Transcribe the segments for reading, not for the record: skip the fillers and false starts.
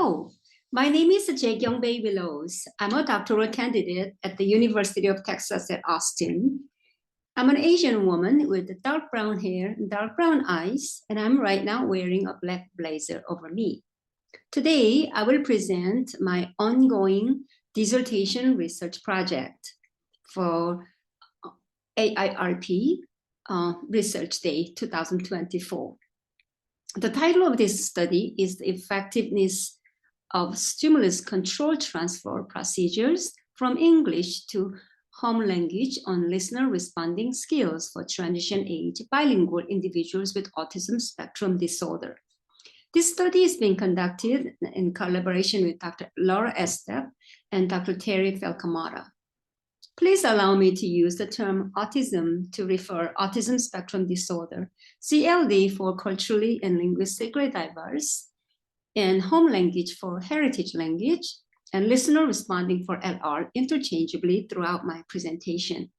Hello, my name is Jaekyung Willows. I'm a doctoral candidate at the University of Texas at Austin. I'm an Asian woman with dark brown hair and dark brown eyes, and I'm right now wearing a black blazer over me. Today, I will present my ongoing dissertation research project for AIRP Research Day 2024. The title of this study is The Effectiveness of Stimulus Control Transfer Procedures from English to Home Language on Listener Responding Skills for Transition-Age Bilingual Individuals with Autism Spectrum Disorder. This study is being conducted in collaboration with Dr. Laura Estep and Dr. Terry Felcamata. Please allow me to use the term autism to refer autism spectrum disorder, CLD for culturally and linguistically diverse, and home language for heritage language, and listener responding for LR interchangeably throughout my presentation.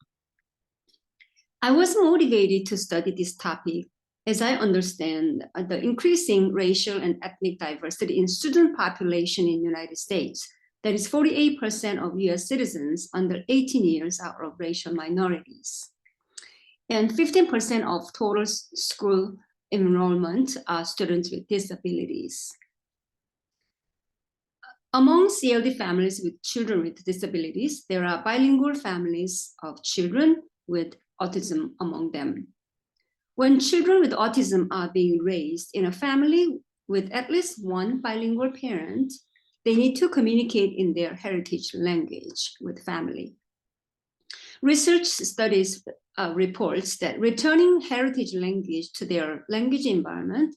I was motivated to study this topic as I understand the increasing racial and ethnic diversity in student population in the United States. That is 48% of US citizens under 18 years are of racial minorities. And 15% of total school enrollment are students with disabilities. Among CLD families with children with disabilities, there are bilingual families of children with autism among them. When children with autism are being raised in a family with at least one bilingual parent, they need to communicate in their heritage language with family. Research studies reports that returning heritage language to their language environment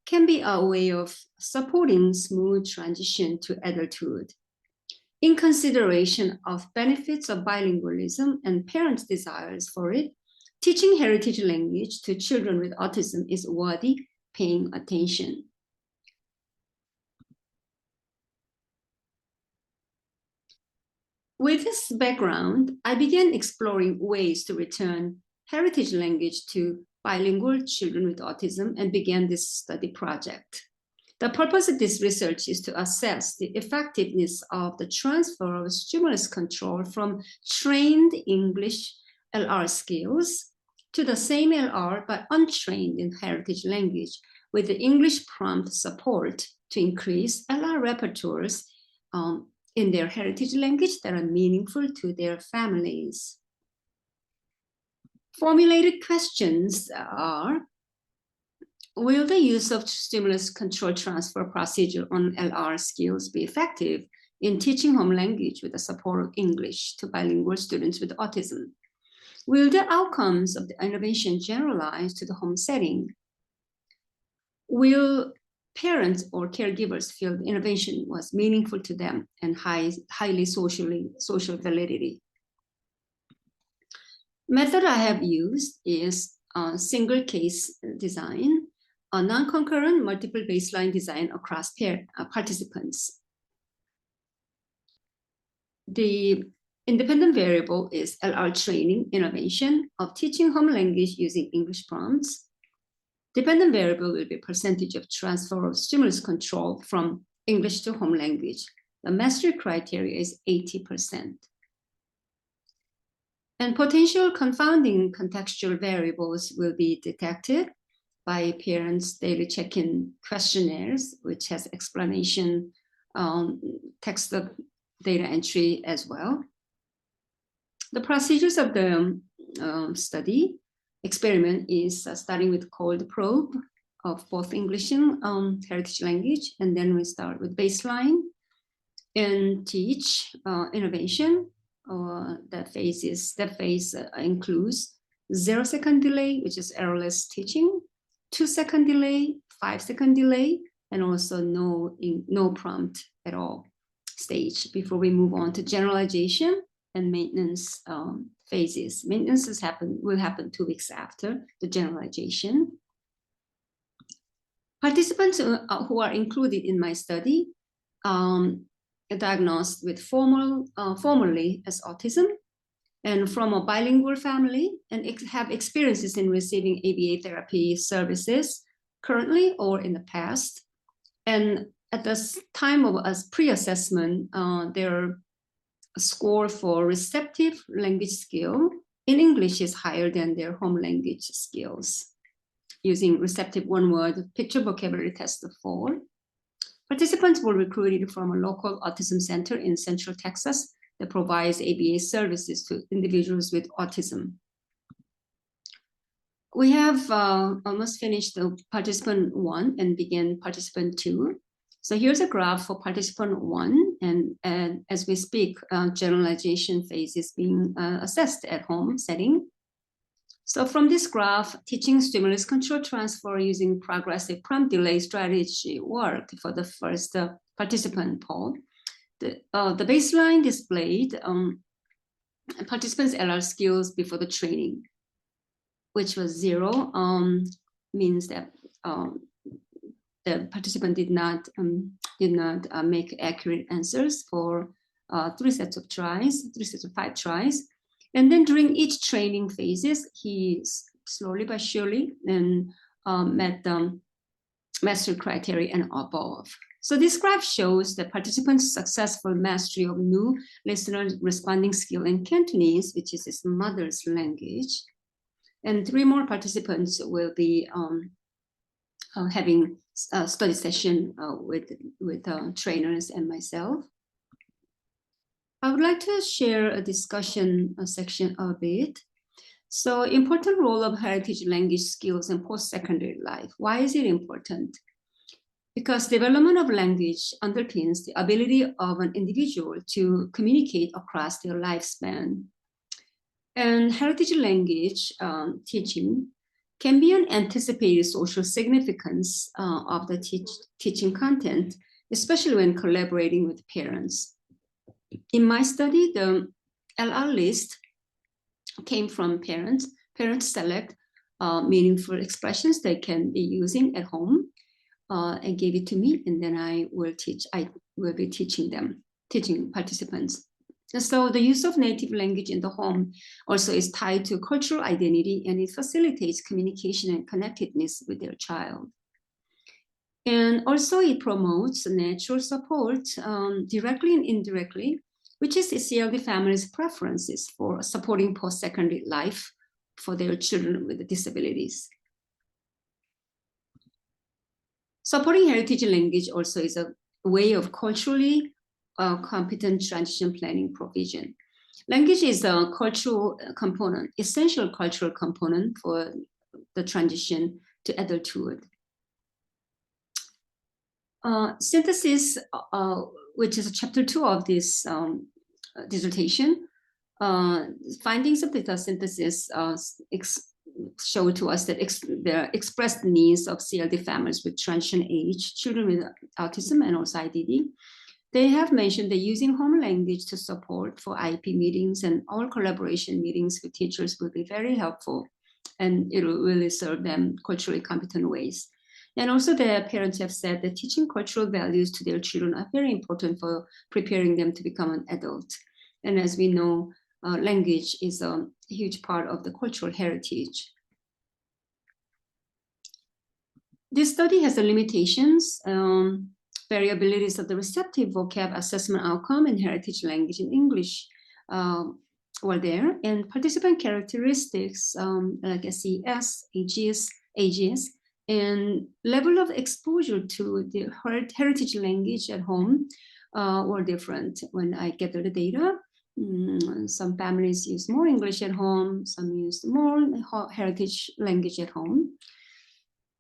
can be a way of supporting smooth transition to adulthood. In consideration of benefits of bilingualism and parents' desires for it, teaching heritage language to children with autism is worthy paying attention. With this background, I began exploring ways to return heritage language to bilingual children with autism and began this study project. The purpose of this research is to assess the effectiveness of the transfer of stimulus control from trained English LR skills to the same LR but untrained in heritage language with the English prompt support to increase LR repertoires in their heritage language that are meaningful to their families. Formulated questions are, will the use of stimulus control transfer procedure on LR skills be effective in teaching home language with the support of English to bilingual students with autism? Will the outcomes of the intervention generalize to the home setting? Will parents or caregivers feel the intervention was meaningful to them and highly social validity? Method I have used is a single case design, a non-concurrent multiple baseline design across participants. The independent variable is LR training intervention of teaching home language using English prompts. Dependent variable will be percentage of transfer of stimulus control from English to home language. The mastery criteria is 80%. And potential confounding contextual variables will be detected by parents' daily check-in questionnaires, which has explanation, text of data entry as well. The procedures of the study experiment is starting with cold probe of both English and heritage language, and then we start with baseline and teach intervention. That phase includes 0-second delay, which is errorless teaching, 2-second delay, 5-second delay, and also no prompt at all stage before we move on to generalization and maintenance phases. Maintenance will happen 2 weeks after the generalization. Participants who are included in my study diagnosed with formally as autism and from a bilingual family and have experiences in receiving ABA therapy services currently or in the past, and at the time of pre-assessment, their score for receptive language skill in English is higher than their home language skills, using receptive one-word picture vocabulary test of 4. Participants were recruited from a local autism center in Central Texas that provides ABA services to individuals with autism. We have almost finished the participant 1 and begin participant 2. So here's a graph for participant 1, and as we speak, generalization phase is being assessed at home setting. So from this graph, teaching stimulus control transfer using progressive prompt delay strategy worked for the first participant poll. The baseline displayed participants' LR skills before the training, which was 0, means that the participant did not make accurate answers for 3 sets of 5 tries. And then during each training phases, he slowly but surely met the mastery criteria and above. So this graph shows the participants' successful mastery of new listener responding skill in Cantonese, which is his mother's language. And 3 more participants will be having a study session with trainers and myself. I would like to share a discussion section of it. So, important role of heritage language skills in post-secondary life. Why is it important? Because development of language underpins the ability of an individual to communicate across their lifespan. And heritage language teaching can be an anticipated social significance of the teaching content, especially when collaborating with parents. In my study, the LR list came from parents. Parents select meaningful expressions they can be using at home and gave it to me, and then I will be teaching participants. And so the use of native language in the home also is tied to cultural identity, and it facilitates communication and connectedness with their child. And also it promotes natural support directly and indirectly, which is CLD families' preferences for supporting post-secondary life for their children with disabilities. Supporting heritage language also is a way of culturally competent transition planning provision. Language is a cultural component, essential cultural component for the transition to adulthood. Synthesis, which is chapter 2 of this dissertation, findings of data synthesis show to us that the expressed needs of CLD families with transition age, children with autism and also IDD. They have mentioned that using home language to support for IEP meetings and all collaboration meetings with teachers will be very helpful, and it will really serve them culturally competent ways. And also the parents have said that teaching cultural values to their children are very important for preparing them to become an adult. And as we know, language is a huge part of the cultural heritage. This study has the limitations, variabilities of the receptive vocab assessment outcome and heritage language in English were there, and participant characteristics like SES, AGS, and level of exposure to the heritage language at home were different. When I gathered the data, some families use more English at home, some use more heritage language at home.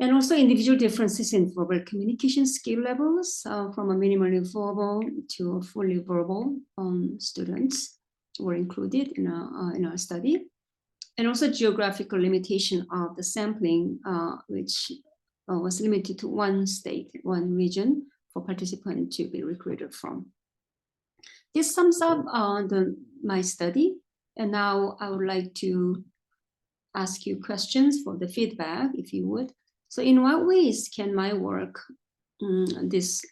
And also individual differences in verbal communication skill levels from a minimally verbal to a fully verbal students were included in our study. And also geographical limitation of the sampling, which was limited to one state, one region for participants to be recruited from. This sums up my study. And now I would like to ask you questions for the feedback, if you would. So in what ways can my work, this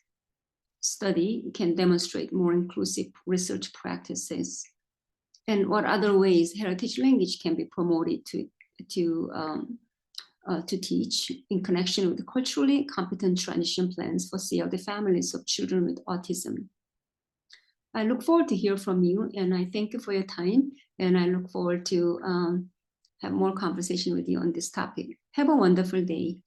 study can demonstrate more inclusive research practices? And what other ways heritage language can be promoted to to teach in connection with the culturally competent transition plans for CLD families of children with autism. I look forward to hear from you, and I thank you for your time, and I look forward to have more conversation with you on this topic. Have a wonderful day.